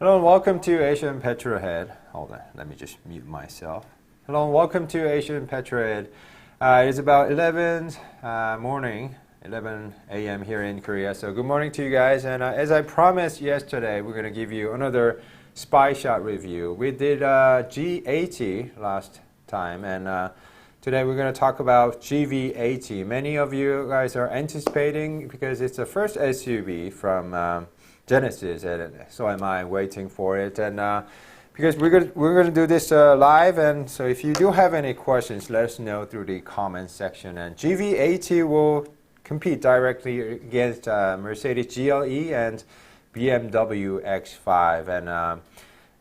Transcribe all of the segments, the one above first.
Hello and welcome to Asian Petrolhead. Hold on, let me just mute myself. Hello and welcome to Asian Petrolhead. It is about 11 a.m. here in Korea. So good morning to you guys. And as I promised yesterday, we're going to give you another spy shot review. We did G80 last time, and today we're going to talk about GV80. Many of you guys are anticipating because it's the first SUV from Genesis, and so am I, waiting for it. And because we're going to do this live, and so if you do have any questions, let us know through the comment section. And GV80 will compete directly against Mercedes GLE and BMW X5.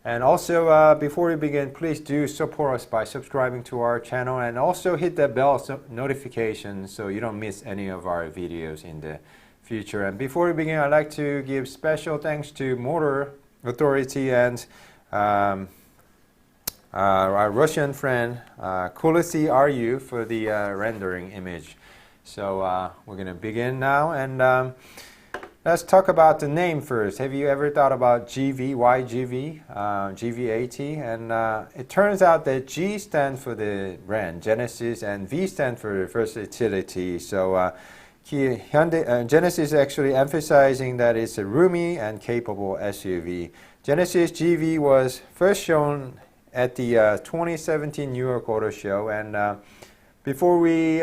And also, before we begin, please do support us by subscribing to our channel, and also hit that bell notification so you don't miss any of our videos in the future. And before we begin, I'd like to give special thanks to Motor Authority and our Russian friend Kulisi RU for the rendering image. So we're going to begin now, and let's talk about the name first. Have you ever thought about GV, why GV, GV80? And it turns out that G stands for the brand, Genesis, and V stands for versatility. So Genesis is actually emphasizing that it's a roomy and capable SUV. Genesis GV was first shown at the 2017 New York Auto Show, and before we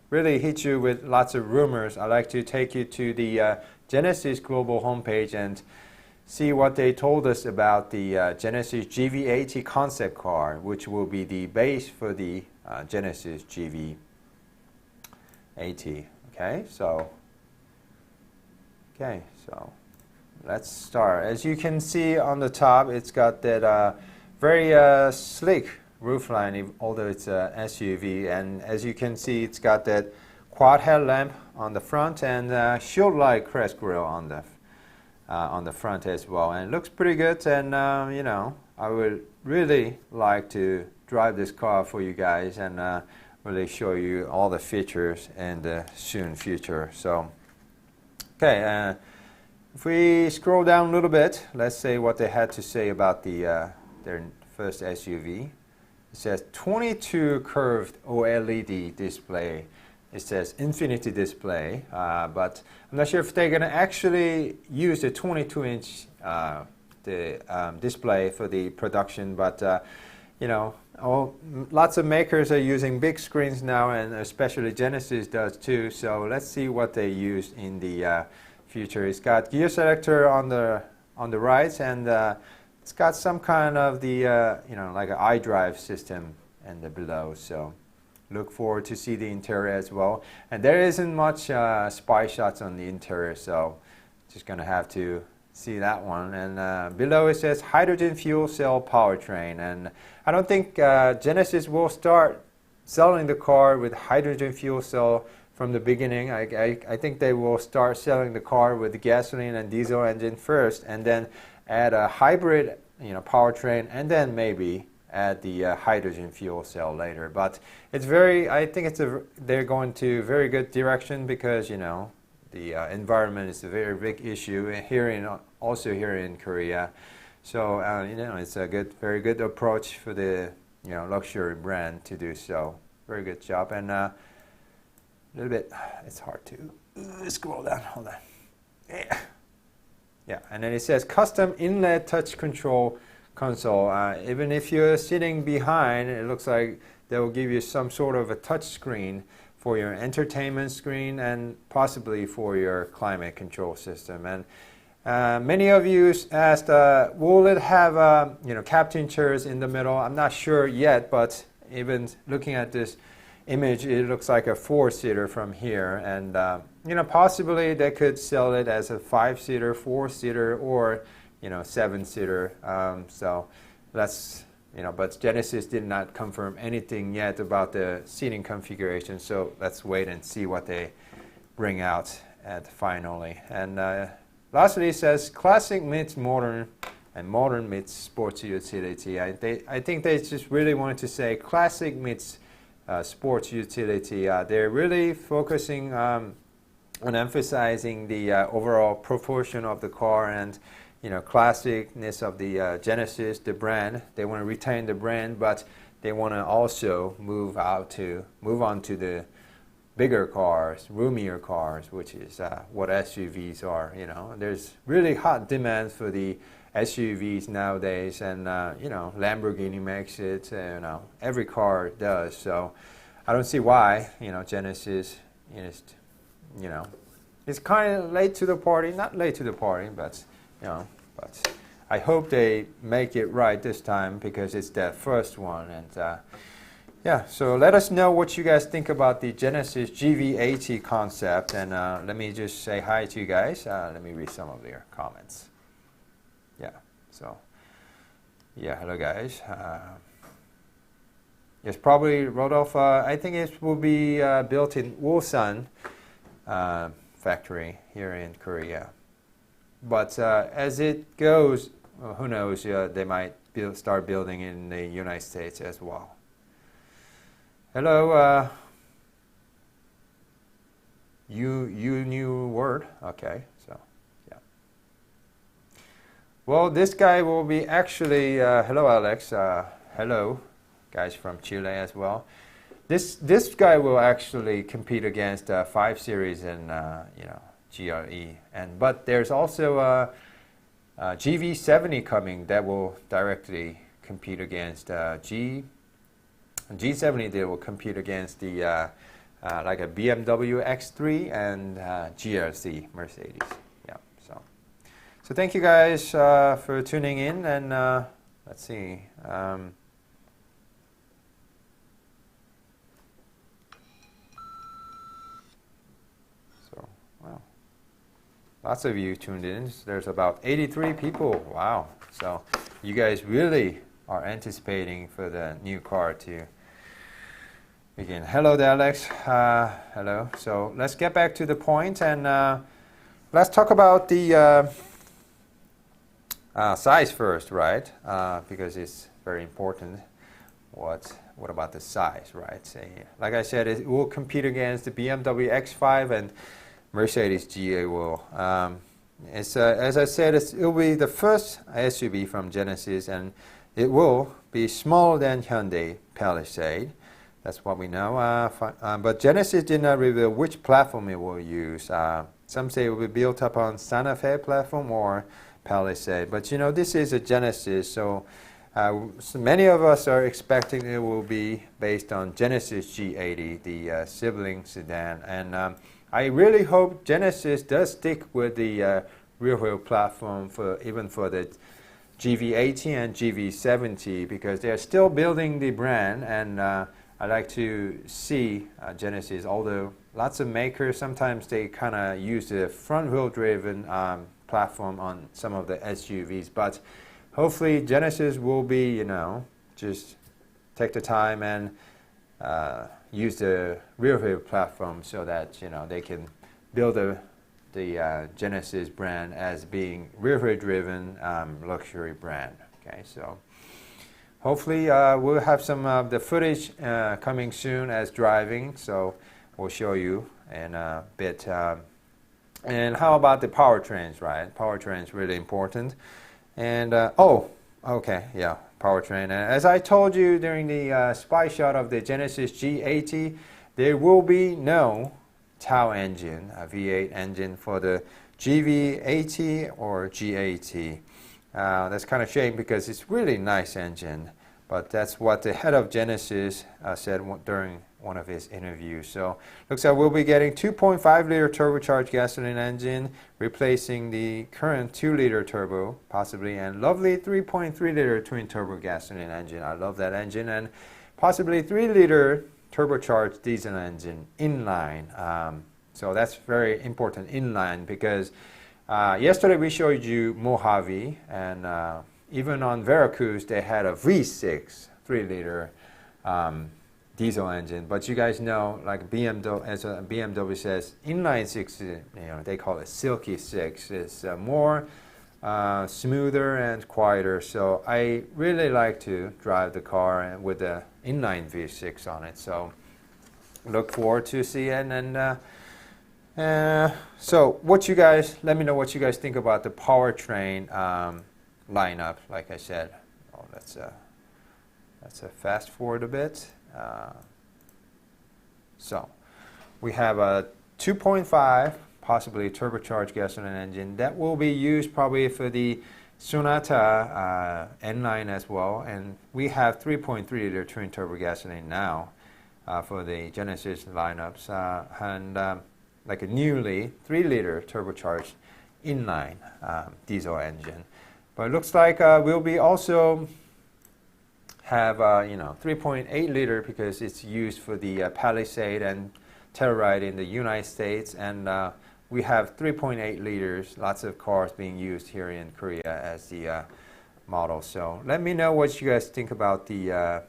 really hit you with lots of rumors, I'd like to take you to the Genesis global homepage and see what they told us about the Genesis GV80 concept car, which will be the base for the Genesis GV80. Okay, so let's start. As you can see on the top, it's got that very sleek roofline, although it's a SUV. And as you can see, it's got that quad headlamp on the front and shield-like crest grille on the front as well. And it looks pretty good. And you know, I would really like to drive this car for you guys and really show you all the features in the soon future. So, okay, if we scroll down a little bit, let's say what they had to say about the their first SUV. It says 22 curved OLED display. It says infinity display, but I'm not sure if they're going to actually use the 22-inch display for the production, but you know, lots of makers are using big screens now, and especially Genesis does too. So let's see what they use in the future. It's got gear selector on the right, and it's got some kind of the you know, like an iDrive system in the below. So look forward to see the interior as well. And there isn't much spy shots on the interior, so just gonna have to see that one. And below it says hydrogen fuel cell powertrain, and I don't think Genesis will start selling the car with hydrogen fuel cell from the beginning. I think they will start selling the car with the gasoline and diesel engine first, and then add a hybrid, you know, powertrain, and then maybe add the hydrogen fuel cell later. But it's very, I think they're going to very good direction, because you know, the environment is a very big issue also here in Korea. So you know, it's a very good approach for the, you know, luxury brand to do so. Very good job. And a little bit, it's hard to scroll down. Hold on. Yeah. And then it says custom inlet touch control console. Even if you're sitting behind, it looks like they will give you some sort of a touch screen for your entertainment screen and possibly for your climate control system. And many of you asked, will it have you know, captain chairs in the middle? I'm not sure yet, but even looking at this image, it looks like a 4-seater from here. And you know, possibly they could sell it as a 5-seater, 4-seater, or you know, 7-seater. So that's, you know, but Genesis did not confirm anything yet about the seating configuration, so let's wait and see what they bring out at finally. And lastly, it says classic meets modern, and modern meets sports utility. I think they just really wanted to say classic meets sports utility. They're really focusing on emphasizing the overall proportion of the car, and classicness of the Genesis, the brand. They want to retain the brand, but they want to also move on to the bigger cars, roomier cars, which is what SUVs are. There's really hot demand for the SUVs nowadays, and Lamborghini makes it. Every car does. So I don't see why Genesis is it's kind of late to the party. Not late to the party, but but I hope they make it right this time because it's their first one. And yeah, so let us know what you guys think about the Genesis GV80 concept. And let me just say hi to you guys. Let me read some of their comments. Yeah, so yeah, hello guys. Yes, probably Rodolph. I think it will be built in Ulsan factory here in Korea. But as it goes, who knows? They might start building in the United States as well. Hello. You new word? Okay. So yeah. Well, this guy will be actually. Hello, Alex. Hello, guys from Chile as well. This guy will actually compete against 5 Series and GRE, but there's also GV70 coming that will directly compete against G70. They will compete against the like a BMW X3 and GLC Mercedes. Yeah. So thank you guys for tuning in, and let's see. Lots of you tuned in. There's about 83 people. Wow. So you guys really are anticipating for the new car to begin. Hello there, Alex. Hello. So let's get back to the point, and let's talk about the size first, right? Because it's very important. What about the size, right? Like I said, it will compete against the BMW X5 and Mercedes GA will. As I said, it will be the first SUV from Genesis, and it will be smaller than Hyundai Palisade. That's what we know. But Genesis did not reveal which platform it will use. Some say it will be built upon Santa Fe platform or Palisade. But this is a Genesis, so many of us are expecting it will be based on Genesis G80, the sibling sedan. And I really hope Genesis does stick with the rear-wheel platform even for the GV80 and GV70, because they are still building the brand, and I like to see Genesis, although lots of makers, sometimes they kind of use the front-wheel driven platform on some of the SUVs, but hopefully Genesis will be, just take the time and use the rear-wheel platform so that they can build the Genesis brand as being rear-wheel driven luxury brand. Okay, so hopefully we'll have some of the footage coming soon as driving, so we'll show you in a bit. And how about the powertrains, right? Powertrain is really important. And okay, yeah. Powertrain. As I told you during the spy shot of the Genesis G80, there will be no TOW engine, a V8 engine for the GV80 or G80. That's kind of shame because it's really nice engine, but that's what the head of Genesis said during one of his interviews. So looks like we'll be getting 2.5-liter turbocharged gasoline engine, replacing the current 2-liter turbo, possibly, and lovely 3.3-liter twin-turbo gasoline engine. I love that engine, and possibly 3-liter turbocharged diesel engine inline. So that's very important, inline, because yesterday we showed you Mojave, and even on Veracruz they had a V6 3-liter diesel engine, but you guys know, like BMW, as BMW says, inline 6, they call it silky 6. It's more smoother and quieter. So I really like to drive the car with the inline V6 on it. So look forward to see it, and So let me know what you guys think about the powertrain lineup. Like I said, let's fast forward a bit. So we have a 2.5, possibly turbocharged gasoline engine that will be used probably for the Sonata N9 as well, and we have 3.3 liter twin turbo gasoline now for the Genesis lineups, and like a newly 3 liter turbocharged inline diesel engine. But it looks like we'll be also have 3.8 liter because it's used for the Palisade and Telluride in the United States, and we have 3.8 liters, lots of cars being used here in Korea as the model. So let me know what you guys think about the,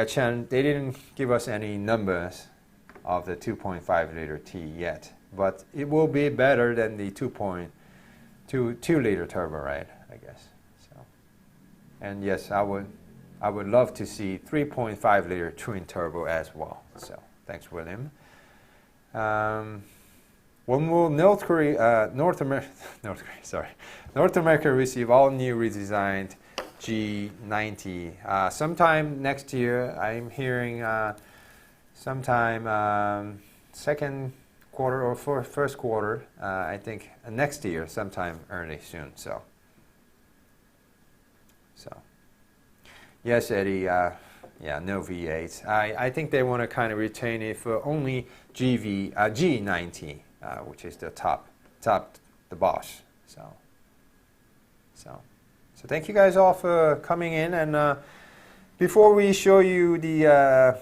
Chen, they didn't give us any numbers of the 2.5 liter T yet, but it will be better than the 2 liter turbo, right, I guess. So, and yes, I would love to see 3.5 liter twin turbo as well. So thanks, William. When will North America receive all new redesigned G90? Sometime next year. I'm hearing sometime second quarter or first quarter. I think next year, sometime early soon. So yes, Eddie. Yeah, no V8s. I think they want to kind of retain it for only G90, which is the top, the boss. So thank you guys all for coming in. And before we show you the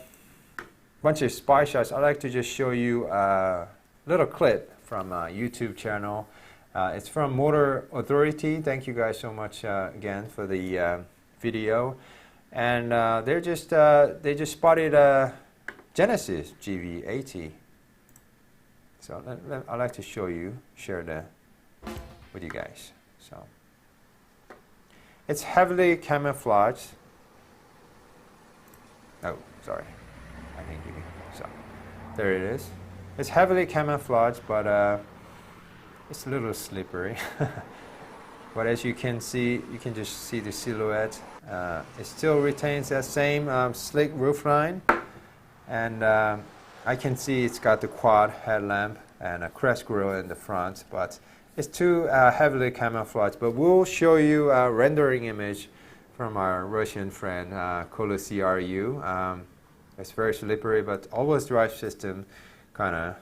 bunch of spy shots, I'd like to just show you a little clip from a YouTube channel. It's from Motor Authority. Thank you guys so much again for the video. And they just spotted a Genesis GV80. So I'd like to share that with you guys. So it's heavily camouflaged. Oh, sorry, I didn't give you. So there it is. It's heavily camouflaged, but it's a little slippery. But as you can see, you can just see the silhouette. It still retains that same slick roofline, and I can see it's got the quad headlamp and a crest grille in the front, but it's too heavily camouflaged. But we'll show you a rendering image from our Russian friend, CRU. It's very slippery, but all-wheel drive system kind of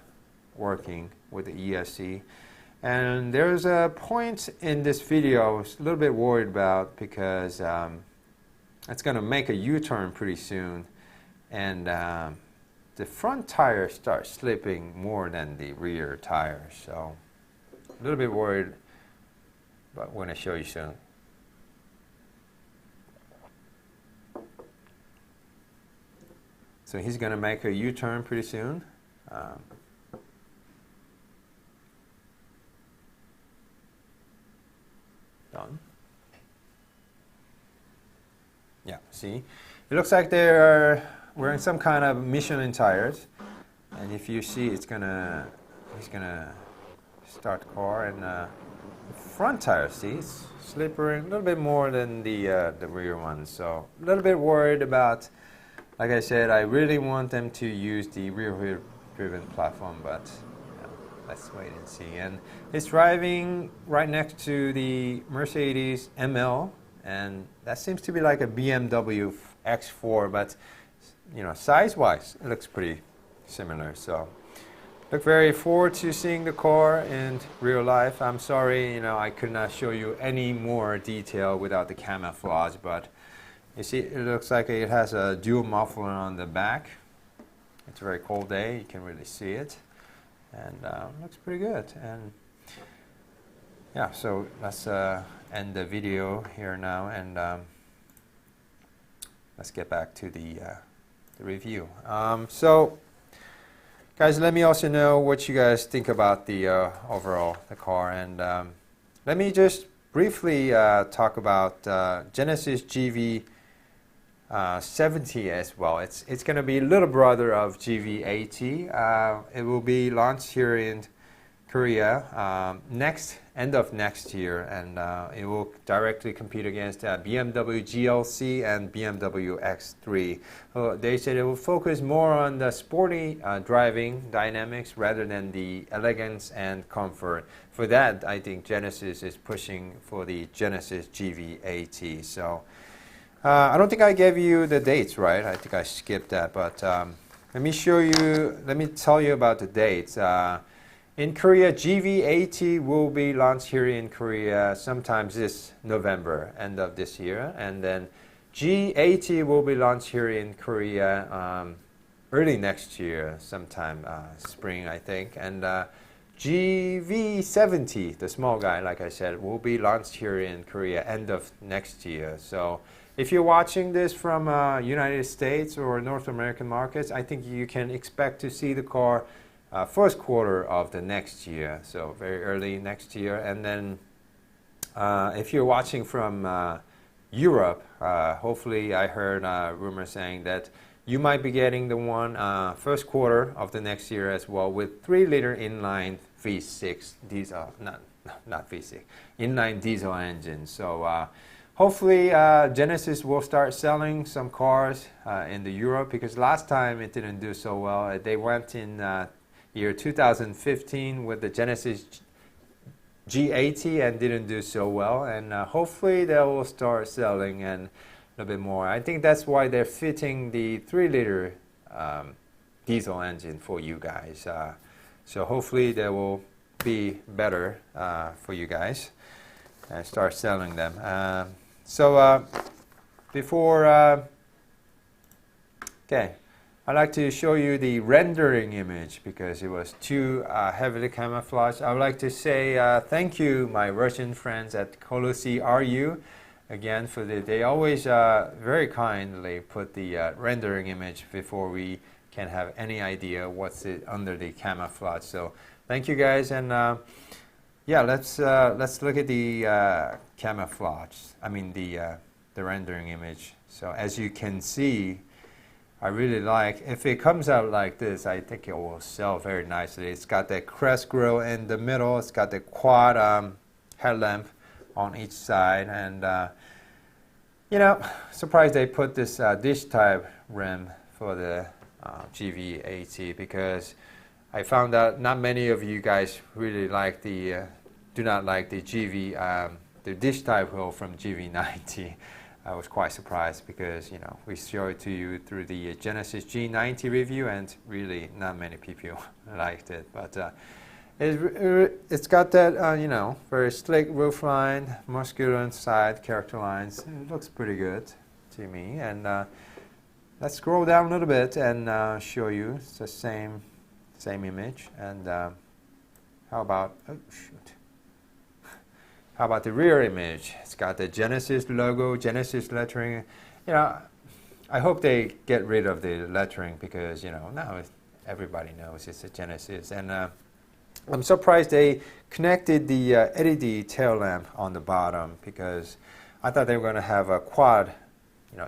working with the ESC. And there's a point in this video I was a little bit worried about because it's going to make a U-turn pretty soon, and the front tires start slipping more than the rear tires. So a little bit worried, but I'm going to show you soon. So he's going to make a U-turn pretty soon. Done. Yeah, see? It looks like they're wearing some kind of Michelin tires. And if you see, he's gonna start the car, and the front tire, see, it's slippery a little bit more than the rear one. So a little bit worried about, like I said, I really want them to use the rear-wheel driven platform, but let's wait and see. And it's driving right next to the Mercedes ML, and that seems to be like a BMW X4, but size-wise, it looks pretty similar. So look very forward to seeing the car in real life. I'm sorry, I could not show you any more detail without the camouflage, but you see, it looks like it has a dual muffler on the back. It's a very cold day, you can really see it. And looks pretty good. And yeah, so let's end the video here now, and let's get back to the review. So guys, let me also know what you guys think about the overall the car, and let me just briefly talk about Genesis GV80 GV70 as well. It's going to be a little brother of GV80. It will be launched here in Korea end of next year, and it will directly compete against BMW GLC and BMW X3. They said it will focus more on the sporty driving dynamics rather than the elegance and comfort. For that, I think Genesis is pushing for the Genesis GV80. So I don't think I gave you the dates, right? I think I skipped that, but let me tell you about the dates. In Korea, GV80 will be launched here in Korea sometimes this November, end of this year. And then G80 will be launched here in Korea early next year, sometime spring, I think. And GV70, the small guy, like I said, will be launched here in Korea end of next year. So if you're watching this from United States or North American markets, I think you can expect to see the car first quarter of the next year, so very early next year. And then if you're watching from Europe, hopefully I heard rumors saying that you might be getting the one first quarter of the next year as well, with 3-liter inline V6 diesel, not V6, inline diesel engine. So hopefully Genesis will start selling some cars in the Europe, because last time it didn't do so well. They went in year 2015 with the Genesis G80 and didn't do so well, and hopefully they will start selling and a little bit more. I think that's why they're fitting the 3-liter diesel engine for you guys. So hopefully they will be better for you guys and start selling them. Okay, I'd like to show you the rendering image because it was too heavily camouflaged. I would like to say thank you, my Russian friends at Colosi RU, again, for they always very kindly put the rendering image before we can have any idea what's under the camouflage. So thank you guys, and yeah, let's look at the camouflage. I mean the rendering image. So as you can see, I really like, if it comes out like this, I think it will sell very nicely. It's got that crest grille in the middle. It's got the quad headlamp on each side. And, surprised they put this dish type rim for the GV80, because I found out not many of you guys really like do not like the the dish type wheel from GV90. I was quite surprised because, we showed it to you through the Genesis G90 review, and really not many people liked it. But it's got that, very slick roofline, muscular inside, character lines. It looks pretty good to me. And let's scroll down a little bit and show you. It's the same image. And how about, how about the rear image? It's got the Genesis logo, Genesis lettering. I hope they get rid of the lettering because, now everybody knows it's a Genesis. And I'm surprised they connected the LED tail lamp on the bottom, because I thought they were going to have a quad,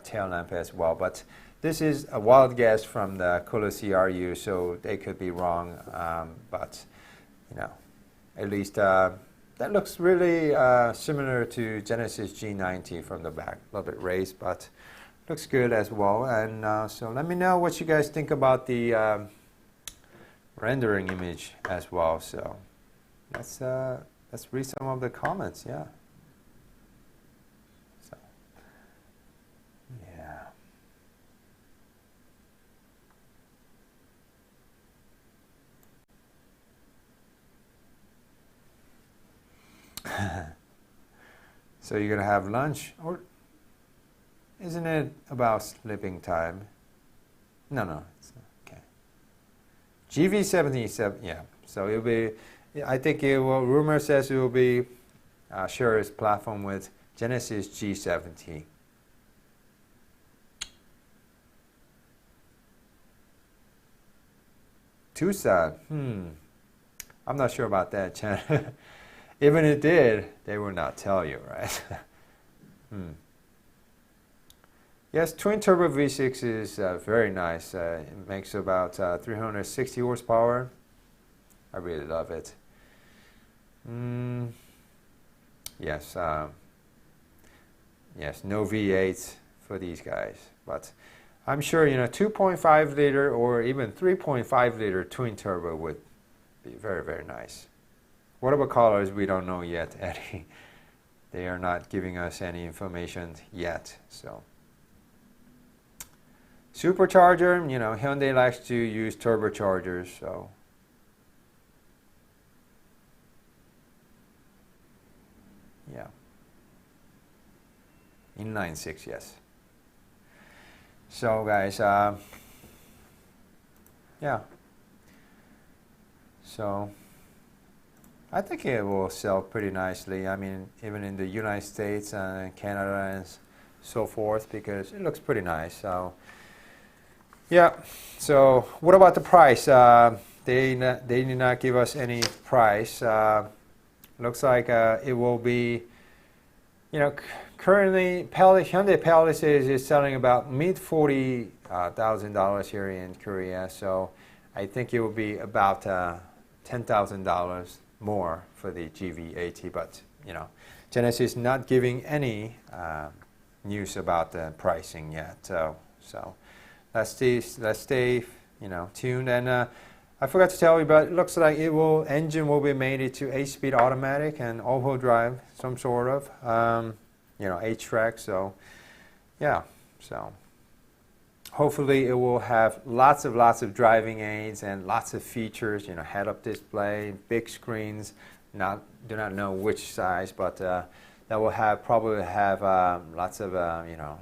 tail lamp as well. But this is a wild guess from the Colosi RU, so they could be wrong. But, at least that looks really similar to Genesis G90 from the back. A little bit raised, but looks good as well. And so let me know what you guys think about the rendering image as well. So let's read some of the comments. Yeah. So yeah. So you're gonna have lunch, or isn't it about sleeping time? No, it's okay. GV70, yeah. So it'll be, I think it will. Rumor says it will be share its platform with Genesis G70. Tucson. I'm not sure about that, Chen. Even if it did, they will not tell you, right? Yes, twin turbo V6 is very nice. It makes about 360 horsepower. I really love it. Yes, yes, no V8 for these guys, but I'm sure 2.5 liter or even 3.5 liter twin turbo would be very, very nice. What about colors? We don't know yet, Eddie. They are not giving us any information yet. So supercharger, Hyundai likes to use turbochargers, so yeah. Inline six, yes. So guys, yeah. So I think it will sell pretty nicely. I mean, even in the United States and Canada and so forth, because it looks pretty nice. So yeah. So what about the price? They did not give us any price. Looks like it will be, currently Hyundai Palisade is selling about mid $40,000 here in Korea. So I think it will be about $10,000 more for the GV80. But Genesis is not giving any news about the pricing yet. So let's stay tuned. And I forgot to tell you, but it looks like engine will be made into 8-speed automatic and all-wheel drive, some sort of, H-track. So, yeah. So, hopefully it will have lots of driving aids and lots of features. Head-up display, big screens. Do not know which size, but that will probably have lots of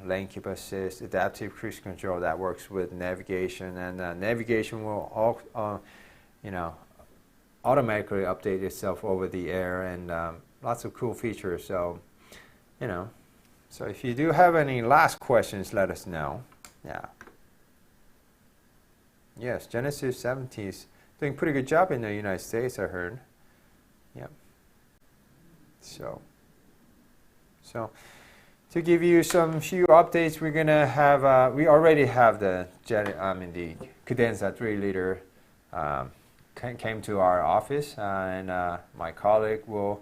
lane keep assist, adaptive cruise control that works with navigation, and navigation will automatically update itself over the air, and lots of cool features. So so if you do have any last questions, let us know. Yeah. Yes, Genesis G70 is doing a pretty good job in the United States, I heard. Yep. So to give you some few updates, we're gonna have we already have the Cadenza 3-liter came to our office, and my colleague will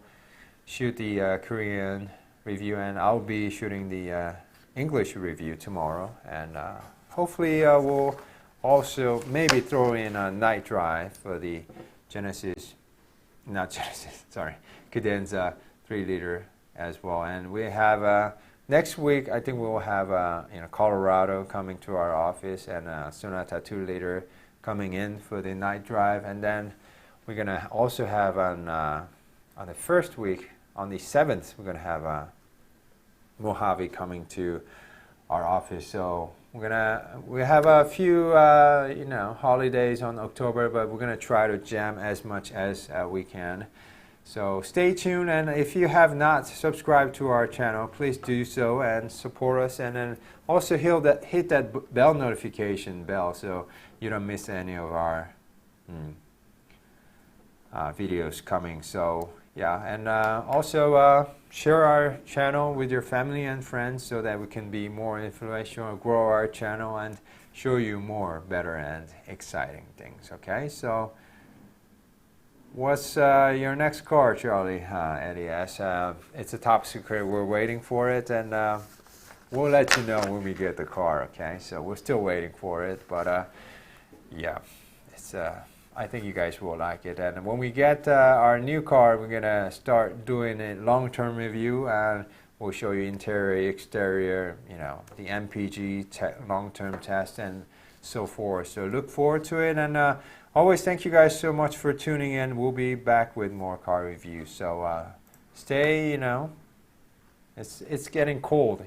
shoot the Korean review, and I'll be shooting the English review tomorrow, and hopefully we'll also maybe throw in a night drive for the Cadenza 3-liter as well. And we have next week, I think we'll have Colorado coming to our office, and Sonata 2-liter coming in for the night drive. And then we're gonna also have on the first week, on the 7th, we're gonna have Mojave coming to our office. So we have a few holidays on October, but we're gonna try to jam as much as we can. So stay tuned, and if you have not subscribed to our channel, please do so and support us, and then also hit that bell notification bell so you don't miss any of our videos coming. So yeah, and also share our channel with your family and friends so that we can be more influential, grow our channel, and show you more better and exciting things. Okay, so what's your next car, Charlie? Eddie asks. It's a top secret. We're waiting for it, and we'll let you know when we get the car. Okay, so we're still waiting for it, but yeah, it's. I think you guys will like it. And when we get our new car, we're gonna start doing a long-term review, and we'll show you interior, exterior, the MPG long-term test, and so forth. So look forward to it, and always thank you guys so much for tuning in. We'll be back with more car reviews. So stay, it's getting cold,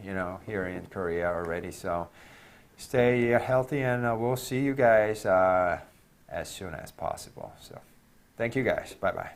here in Korea already. So stay healthy, and we'll see you guys as soon as possible. So thank you guys. Bye-bye.